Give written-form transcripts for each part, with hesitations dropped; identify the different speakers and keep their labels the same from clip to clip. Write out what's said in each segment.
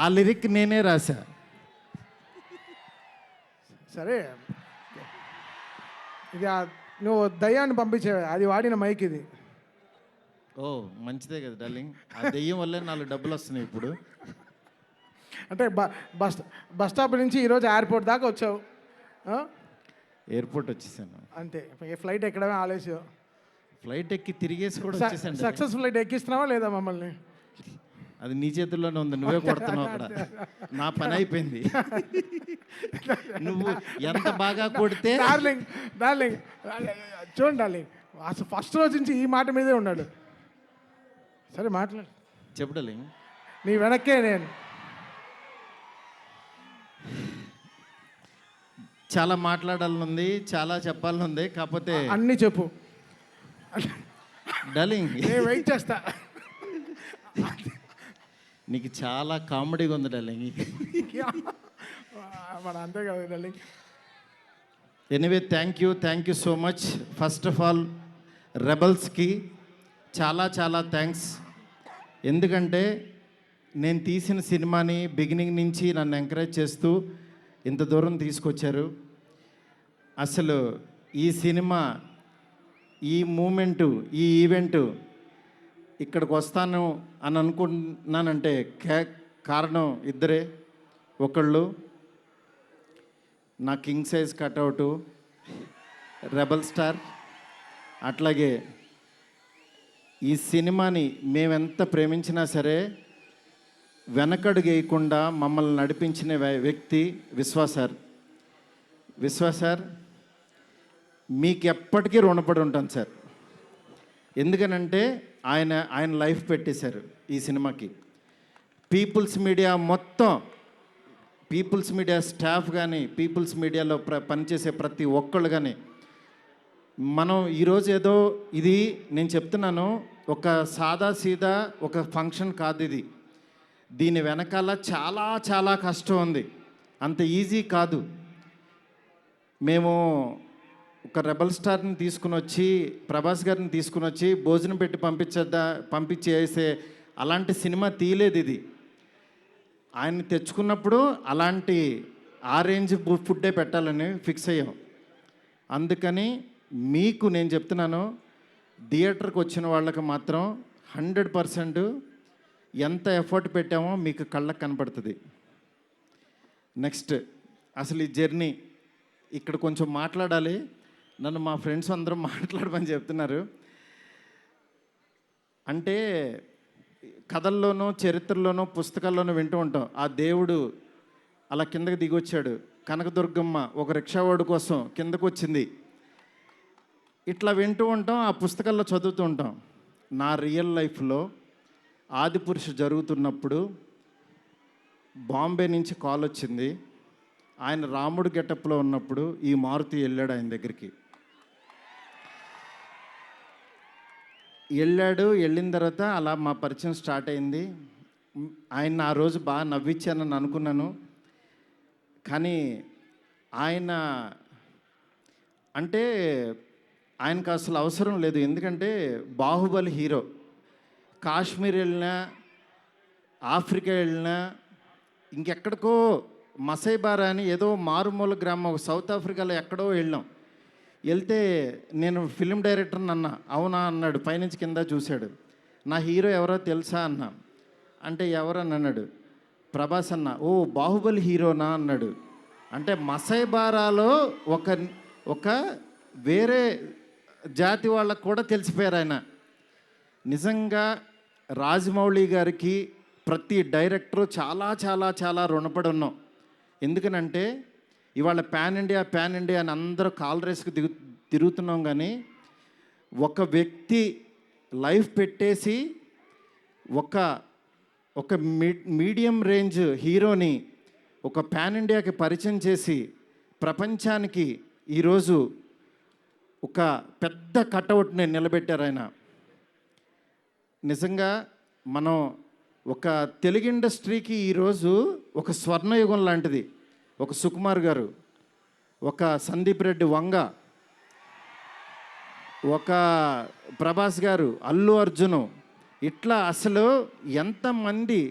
Speaker 1: ఆ లిరిక్ నేనే రాశా.
Speaker 2: సరే ఇది నువ్వు దయ్యాన్ని పంపించేవే, అది వాడిన మైక్ ఇది.
Speaker 1: ఓ మంచిదే కదా డార్లింగ్, ఆ దెయ్యం వల్లే 4 డబ్బులు వస్తున్నాయి ఇప్పుడు.
Speaker 2: అంటే బస్ స్టాప్ నుంచి ఈరోజు ఎయిర్పోర్ట్ దాకా వచ్చావు ఆ?
Speaker 1: ఎయిర్పోర్ట్ వచ్చేసాను.
Speaker 2: అంతే, ఫ్లైట్ ఎక్కడమే ఆలస్యం.
Speaker 1: ఫ్లైట్ ఎక్కి తిరిగేసి కూడా వచ్చేసాను.
Speaker 2: సక్సెస్ ఫ్లైట్ ఎక్కిస్తున్నావా లేదా మమ్మల్ని?
Speaker 1: అది నీ చేతుల్లోనే ఉంది, నువ్వే కొడుతున్నావు అక్కడ. నా పని అయిపోయింది. నువ్వు ఎంత బాగా కొడితే.
Speaker 2: డార్లింగ్ డార్లింగ్ చూడండి డార్లింగ్, అసలు ఫస్ట్ రోజు నుంచి ఈ మాట మీదే ఉన్నాడు. సరే మాట్లాడు.
Speaker 1: చెప్పు డార్లింగ్.
Speaker 2: నీ వెనక్కే నేను.
Speaker 1: చాలా మాట్లాడాలని ఉంది, చాలా చెప్పాలని ఉంది, కాకపోతే
Speaker 2: అన్నీ చెప్పు
Speaker 1: డార్లింగ్.
Speaker 2: నేను వెయిట్ చేస్తా.
Speaker 1: నీకు చాలా కామెడీగా ఉంది డార్లింగ్.
Speaker 2: మన అంతే కదా darling.
Speaker 1: Anyway thank you so much. First of all రెబల్స్కి చాలా చాలా థ్యాంక్స్. ఎందుకంటే నేను తీసిన సినిమాని బిగినింగ్ నుంచి నన్ను ఎంకరేజ్ చేస్తూ ఇంత దూరం తీసుకొచ్చారు. అసలు ఈ సినిమా, ఈ మూమెంటు, ఈ ఈవెంటు ఇక్కడికి వస్తాను అని అనుకుంటున్నానంటే కారణం ఇద్దరే. ఒకళ్ళు నా కింగ్ సైజ్ కట్అవుటు రెబల్ స్టార్, అట్లాగే ఈ సినిమాని మేమెంత ప్రేమించినా సరే వెనకడుగు వేయకుండా మమ్మల్ని నడిపించిన వ్యక్తి విశ్వాస్ సార్. విశ్వాస్ సార్, మీకు ఎప్పటికీ రుణపడి ఉంటాను సార్. ఎందుకనంటే ఆయన లైఫ్ పెట్టేశారు ఈ సినిమాకి. పీపుల్స్ మీడియా మొత్తం, పీపుల్స్ మీడియా స్టాఫ్ కానీ, పీపుల్స్ మీడియాలో పనిచేసే ప్రతి ఒక్కళ్ళు కానీ, మనం ఈరోజు ఏదో ఇది నేను చెప్తున్నాను, ఒక సాదా సీదా ఒక ఫంక్షన్ కాదు ఇది. దీని వెనకాల చాలా చాలా కష్టం ఉంది, అంత ఈజీ కాదు. మేము ఒక రెబల్ స్టార్ని తీసుకుని వచ్చి, ప్రభాస్ గారిని తీసుకుని వచ్చి భోజనం పెట్టి పంపించేసే అలాంటి సినిమా తీయలేదు ఇది. ఆయన్ని తెచ్చుకున్నప్పుడు అలాంటి ఆ రేంజ్ ఫుడ్డే పెట్టాలని ఫిక్స్ అయ్యాం. అందుకని మీకు నేను చెప్తున్నాను, థియేటర్కి వచ్చిన వాళ్ళకి మాత్రం 100% ఎంత ఎఫర్ట్ పెట్టామో మీకు కళ్ళకు కనపడుతుంది. నెక్స్ట్ అసలు ఈ జర్నీ ఇక్కడ కొంచెం మాట్లాడాలి. నన్ను మా ఫ్రెండ్స్ అందరూ మాట్లాడమని చెప్తున్నారు. అంటే కథల్లోనూ, చరిత్రలోనూ, పుస్తకాల్లోనూ వింటూ ఉంటాం, ఆ దేవుడు అలా కిందకి దిగొచ్చాడు, కనకదుర్గమ్మ ఒక రిక్షావాడు కోసం కిందకు వచ్చింది, ఇట్లా వింటూ ఉంటాం, ఆ పుస్తకాల్లో చదువుతూ ఉంటాం. నా రియల్ లైఫ్లో ఆదిపురుష జరుగుతున్నప్పుడు బాంబే నుంచి కాల్ వచ్చింది. ఆయన రాముడు గెటప్లో ఉన్నప్పుడు ఈ మారుతి వెళ్ళాడు ఆయన దగ్గరికి. వెళ్ళిన తర్వాత అలా మా పరిచయం స్టార్ట్ అయింది. ఆయన ఆ రోజు బాగా నవ్వించానని అనుకున్నాను. కానీ ఆయన అంటే ఆయనకు అసలు అవసరం లేదు. ఎందుకంటే బాహుబలి హీరో. కాశ్మీర్ వెళ్ళినా, ఆఫ్రికా వెళ్ళినా, ఇంకెక్కడికో మసైబారా అని ఏదో మారుమూల గ్రామం సౌత్ ఆఫ్రికాలో ఎక్కడో వెళ్ళాం. వెళ్తే నేను ఫిలిం డైరెక్టర్ని అన్నా. అవునా అన్నాడు, పైనుంచి కింద చూశాడు. నా హీరో ఎవరో తెలుసా అన్నా. అంటే ఎవరని అన్నాడు. ప్రభాస్ అన్న. ఓ బాహుబలి హీరోనా అన్నాడు. అంటే మసైబారాలో ఒక వేరే జాతి వాళ్ళకు కూడా తెలిసిపోయారు ఆయన. నిజంగా రాజమౌళి గారికి ప్రతి డైరెక్టరు చాలా చాలా చాలా రుణపడి ఉన్నాం. ఎందుకనంటే ఇవాళ పాన్ ఇండియా అని అందరూ కాల్ రేస్కి తిరుగుతున్నాం, కానీ ఒక వ్యక్తి లైఫ్ పెట్టేసి ఒక మీడియం రేంజ్ హీరోని ఒక పాన్ ఇండియాకి పరిచయం చేసి ప్రపంచానికి ఈరోజు ఒక పెద్ద కటౌట్ని నిలబెట్టారు ఆయన. నిజంగా మనం ఒక తెలుగు ఇండస్ట్రీకి ఈరోజు ఒక స్వర్ణయుగం లాంటిది. ఒక సుకుమార్ గారు, ఒక సందీప్ రెడ్డి వంగ, ఒక ప్రభాస్ గారు, అల్లు అర్జును, ఇట్లా అసలు ఎంతమంది,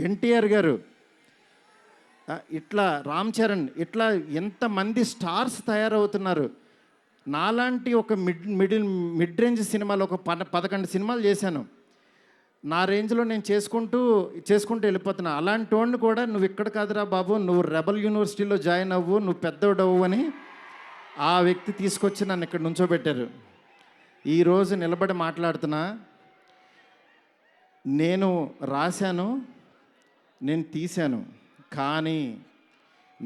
Speaker 1: ఎన్టీఆర్ గారు, ఇట్లా రామ్ చరణ్, ఇట్లా ఎంతమంది స్టార్స్ తయారవుతున్నారు. నాలాంటి ఒక మిడ్ రేంజ్ సినిమాలు ఒక 11 సినిమాలు చేశాను. నా రేంజ్లో నేను చేసుకుంటూ వెళ్ళిపోతున్నా. అలాంటి వాడిని కూడా నువ్వు ఇక్కడ కాదురా బాబు, నువ్వు రెబల్ యూనివర్సిటీలో జాయిన్ అవ్వు, నువ్వు పెద్దోడవు అని ఆ వ్యక్తి తీసుకొచ్చి నన్ను ఇక్కడ నుంచోబెట్టారు. ఈరోజు నిలబడి మాట్లాడుతున్నా. నేను రాశాను, నేను తీశాను, కానీ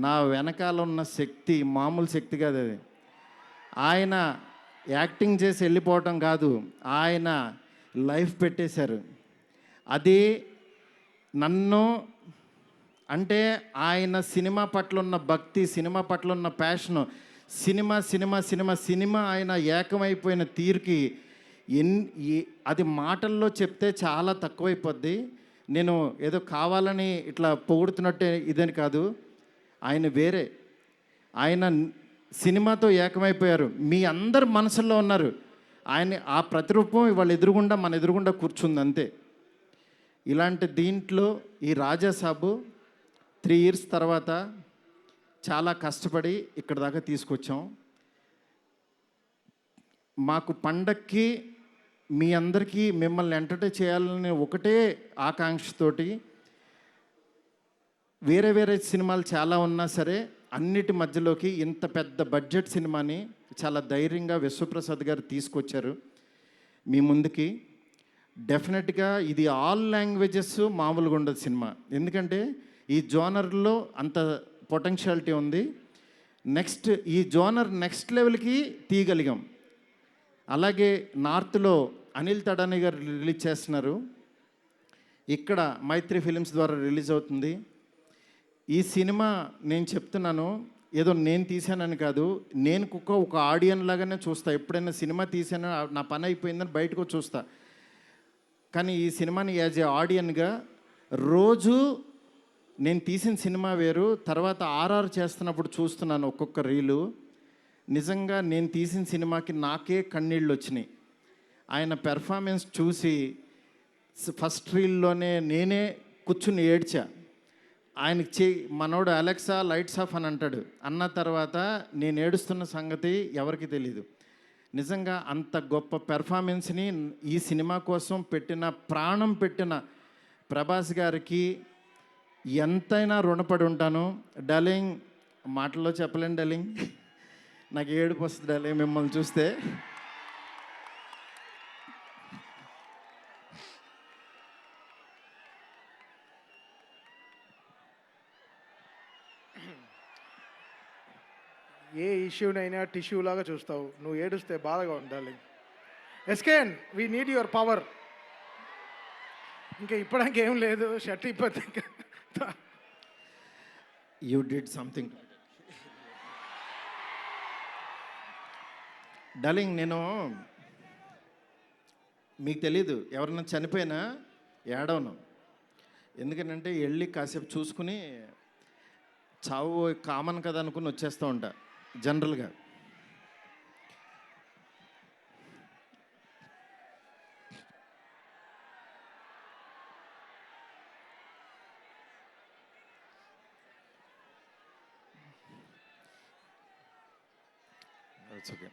Speaker 1: నా వెనకాల ఉన్న శక్తి మామూలు శక్తి కాదు. అది ఆయన యాక్టింగ్ చేసి వెళ్ళిపోవటం కాదు, ఆయన లైఫ్ పెట్టేశారు. అది నన్ను అంటే ఆయన సినిమా పట్ల ఉన్న భక్తి, సినిమా పట్ల ఉన్న ప్యాషను, సినిమా ఆయన ఏకమైపోయిన తీరుకి అది మాటల్లో చెప్తే చాలా తక్కువైపోద్ది. నేను ఏదో కావాలని ఇట్లా పొగుడుతున్నట్టే ఇదని కాదు. ఆయన వేరే, ఆయన సినిమాతో ఏకమైపోయారు. మీ అందరు మనసుల్లో ఉన్నారు. ఆయన ఆ ప్రతిరూపం ఇవాళ మన ఎదురుగుండా కూర్చుంది అంతే. ఇలాంటి దీంట్లో ఈ రాజాసాబు 3 ఇయర్స్ తర్వాత చాలా కష్టపడి ఇక్కడ దాకా తీసుకొచ్చాం. మాకు పండక్కి మీ అందరికీ మిమ్మల్ని ఎంటర్టైన్ చేయాలని ఒకటే ఆకాంక్షతోటి వేరే సినిమాలు చాలా ఉన్నా సరే అన్నిటి మధ్యలోకి ఇంత పెద్ద బడ్జెట్ సినిమాని చాలా ధైర్యంగా విశ్వప్రసాద్ గారు తీసుకొచ్చారు మీ ముందుకి. డెఫినెట్గా ఇది ఆల్ లాంగ్వేజెస్ మామూలుగా ఉండదు సినిమా, ఎందుకంటే ఈ జోనర్లో అంత పొటెన్షియాలిటీ ఉంది. నెక్స్ట్ ఈ జోనర్ నెక్స్ట్ లెవెల్కి తీయగలిగాం. అలాగే నార్త్లో అనిల్ తడాని గారు రిలీజ్ చేస్తున్నారు, ఇక్కడ మైత్రి ఫిలిమ్స్ ద్వారా రిలీజ్ అవుతుంది. ఈ సినిమా నేను చెప్తున్నాను, ఏదో నేను తీశానని కాదు, నేను ఒక ఆడియన్ లాగానే చూస్తా. ఎప్పుడైనా సినిమా తీసానో నా పని అయిపోయిందని బయటకు చూస్తా. కానీ ఈ సినిమాని యాజ్ ఏ ఆడియన్గా రోజు నేను తీసిన సినిమా వేరు, తర్వాత ఆర్ఆర్ చేస్తున్నప్పుడు చూస్తున్నాను ఒక్కొక్క రీలు. నిజంగా నేను తీసిన సినిమాకి నాకే కన్నీళ్ళు వచ్చినాయి. ఆయన పెర్ఫార్మెన్స్ చూసి ఫస్ట్ రీల్లోనే నేనే కూర్చుని ఏడ్చా. ఆయనకి మనోడు అలెక్సా లైట్స్ ఆఫ్ అని అంటాడు, అన్న తర్వాత నేను ఏడుస్తున్న సంగతి ఎవరికి తెలీదు. నిజంగా అంత గొప్ప పెర్ఫార్మెన్స్ని ఈ సినిమా కోసం ప్రాణం పెట్టిన ప్రభాస్ గారికి ఎంతైనా రుణపడి ఉంటాను. డార్లింగ్, మాటల్లో చెప్పలేను డార్లింగ్, నాకు ఏడుపు వస్తుంది డార్లింగ్ మిమ్మల్ని చూస్తే.
Speaker 2: ఏ ఇష్యూనైనా టిష్యూ లాగా చూస్తావు, నువ్వు ఏడుస్తే బాధగా ఉండాలి. ఎస్కేన్, వీ నీడ్ యువర్ పవర్. ఇంకా ఇప్పడానికి ఏం లేదు, షర్ట్ ఇప్పటి
Speaker 1: యూ డిడ్ సంథింగ్ డార్లింగ్. నేను మీకు తెలీదు, ఎవరన్నా చనిపోయినా ఏడవను. ఎందుకంటే వెళ్ళి కాసేపు చూసుకుని చావు కామన్ కదా అనుకుని వచ్చేస్తూ ఉంటా జనరల్గా. ఓకే,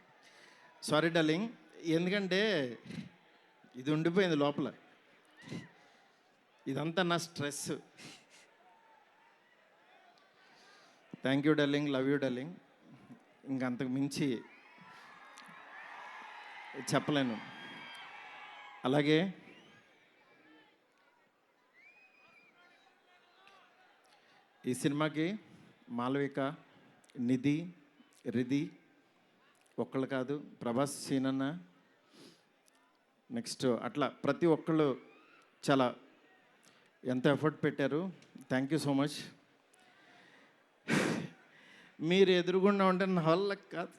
Speaker 1: సారీ డార్లింగ్, ఎందుకంటే ఇది ఉండిపోయింది లోపల, ఇదంతా నా stress. Thank you darling, love you darling. ఇంకంతకు మించి చెప్పలేను. అలాగే ఈ సినిమాకి మాలవిక, నిధి, రిధి ఒక్కళ్ళు కాదు, ప్రభాస్, సీనన్న, నెక్స్ట్ అట్లా ప్రతి ఒక్కళ్ళు చాలా ఎంత ఎఫర్ట్ పెట్టారు. Thank you so much. మీరు ఎదురుగుండా ఉంటే నా వల్ల కాదు.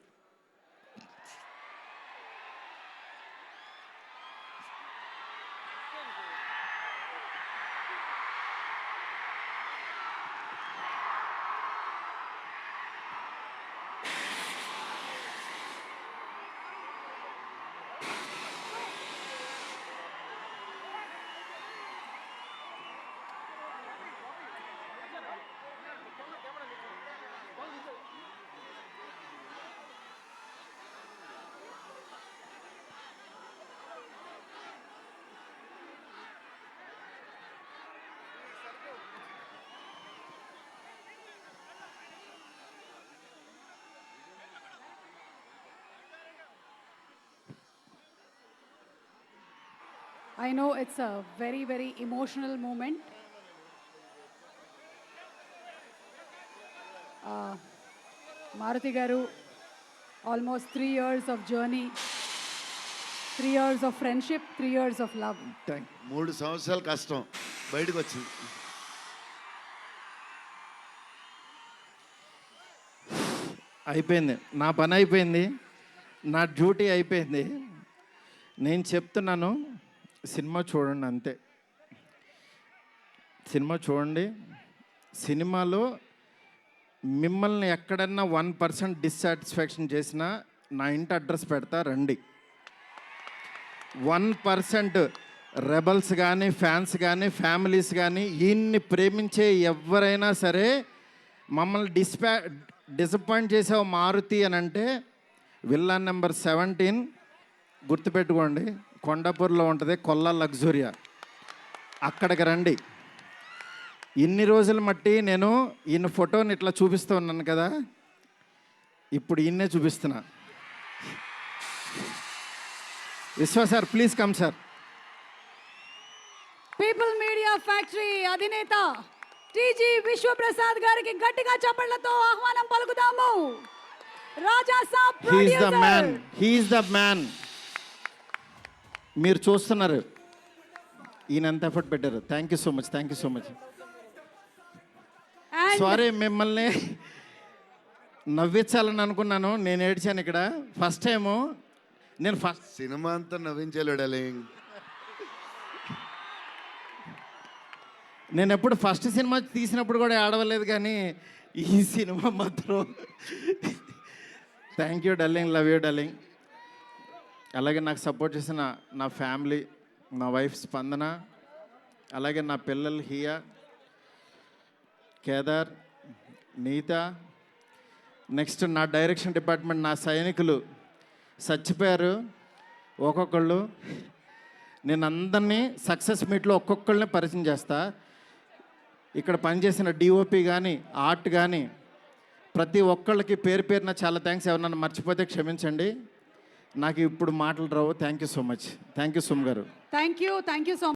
Speaker 3: I know it's a very, very emotional moment. Maruti Garu, almost 3 years of journey, 3 years of friendship, 3 years of love.
Speaker 1: Thank
Speaker 4: 3 సంవత్సరాలు కష్టం బయటకు వచ్చింది.
Speaker 1: అయిపోయింది, నా పని అయిపోయింది, నా డ్యూటీ అయిపోయింది. నేను చెప్తున్నాను, సినిమా చూడండి అంతే. సినిమా చూడండి. సినిమాలో మిమ్మల్ని ఎక్కడన్నా 1% డిస్సాటిస్ఫాక్షన్ చేసినా నా ఇంటి అడ్రస్ పెడతా, రండి. 1% రెబల్స్ కానీ, ఫ్యాన్స్ కానీ, ఫ్యామిలీస్ కానీ, ఈయన్ని ప్రేమించే ఎవరైనా సరే మమ్మల్ని డిసప్పాయింట్ చేసావు మారుతి అని అంటే, విల్లాన్ నెంబర్ 17 గుర్తుపెట్టుకోండి, కొండాపూర్లో ఉంటుంది, కొల్లా లగ్జూరియా, అక్కడికి రండి. ఇన్ని రోజులు మట్టి నేను ఈయన ఫోటోని ఇట్లా చూపిస్తూ ఉన్నాను కదా, ఇప్పుడు ఈయన్నే చూపిస్తున్నా. Vishwa sir, please come sir.
Speaker 3: People media factory అధినేత టీజీ విశ్వప్రసాద్ గారికి గట్టిగా చప్పట్లతో ఆహ్వానం పలుకుదాము. Raja Saab
Speaker 1: he is the man,
Speaker 3: producer.
Speaker 1: He is the man. మీరు చూస్తున్నారు ఈయన ఎంత ఎఫర్ట్ పెట్టారు. Thank you so much, thank you so much.
Speaker 3: And
Speaker 1: sorry, మిమ్మల్ని నవ్వించాలని అనుకున్నాను, నేను ఏడ్చాను ఇక్కడ. ఫస్ట్ టైము నేను
Speaker 4: సినిమా అంతా నవ్వించాడు డార్లింగ్.
Speaker 1: నేను ఎప్పుడు ఫస్ట్ సినిమా తీసినప్పుడు కూడా ఆడవలేదు, కానీ ఈ సినిమా మాత్రం thank you darling, love you darling. అలాగే నాకు సపోర్ట్ చేసిన నా ఫ్యామిలీ, నా వైఫ్ స్పందన, అలాగే నా పిల్లలు హియా, కేదార్, నీత, నెక్స్ట్ నా డైరెక్షన్ డిపార్ట్మెంట్, నా సైనికులు చచ్చిపోయారు ఒక్కొక్కళ్ళు. నేను అందరినీ సక్సెస్ మీట్లో ఒక్కొక్కళ్ళని పరిచయం చేస్తా. ఇక్కడ పనిచేసిన డిఓపి కానీ, ఆర్ట్ కానీ, ప్రతి ఒక్కళ్ళకి పేరు పేరున చాలా థ్యాంక్స్. ఎవరన్నా మర్చిపోతే క్షమించండి, నాకు ఇప్పుడు మాటలు రావు. Thank you so much. Thank you సుమ్ గారు.
Speaker 3: thank you so